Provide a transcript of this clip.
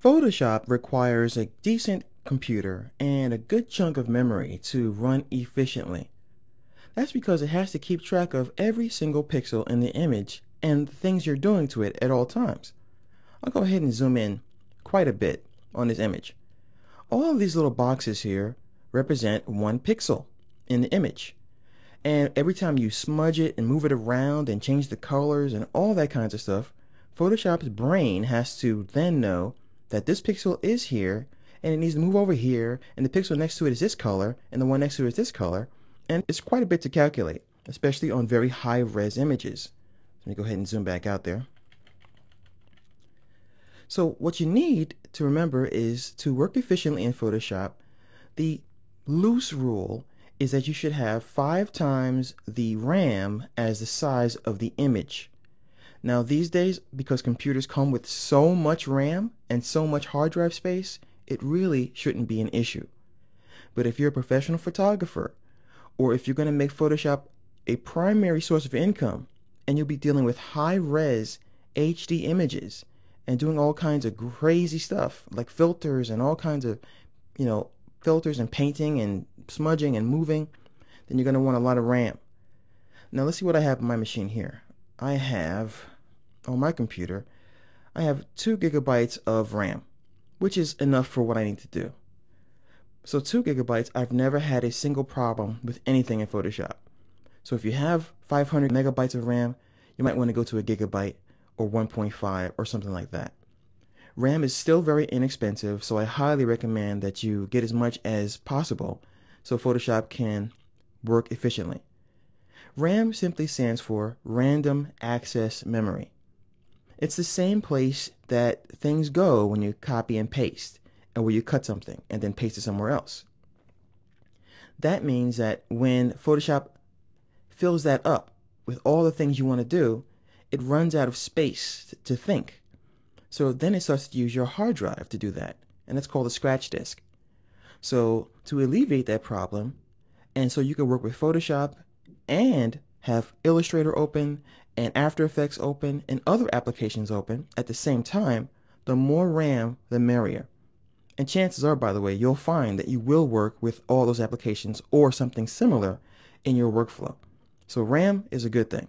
Photoshop requires a decent computer and a good chunk of memory to run efficiently. That's because it has to keep track of every single pixel in the image and the things you're doing to it at all times. I'll go ahead and zoom in quite a bit on this image. All of these little boxes here represent one pixel in the image. And every time you smudge it and move it around and change the colors and all that kinds of stuff, Photoshop's brain has to then know that this pixel is here and it needs to move over here, and the pixel next to it is this color and the one next to it is this color. And it's quite a bit to calculate, especially on very high res images. Let me go ahead and zoom back out there. So what you need to remember is to work efficiently in Photoshop. The loose rule is that you should have 5 times the RAM as the size of the image. Now these days, because computers come with so much RAM and so much hard drive space, it really shouldn't be an issue. But if you're a professional photographer, or if you're going to make Photoshop a primary source of income, and you'll be dealing with high-res HD images and doing all kinds of crazy stuff like filters and all kinds of, filters and painting and smudging and moving, then you're going to want a lot of RAM. Now let's see what I have on my machine here. I have, on my computer, I have 2 gigabytes of RAM, which is enough for what I need to do. So 2 gigabytes, I've never had a single problem with anything in Photoshop. So if you have 500 megabytes of RAM, you might want to go to a gigabyte or 1.5 or something like that. RAM is still very inexpensive, so I highly recommend that you get as much as possible so Photoshop can work efficiently. RAM simply stands for Random Access Memory. It's the same place that things go when you copy and paste, and where you cut something and then paste it somewhere else. That means that when Photoshop fills that up with all the things you want to do, it runs out of space to think. So then it starts to use your hard drive to do that, and that's called a scratch disk. So to alleviate that problem, and so you can work with Photoshop and have Illustrator open and After Effects open and other applications open at the same time, the more RAM, the merrier. And chances are, by the way, you'll find that you will work with all those applications or something similar in your workflow. So RAM is a good thing.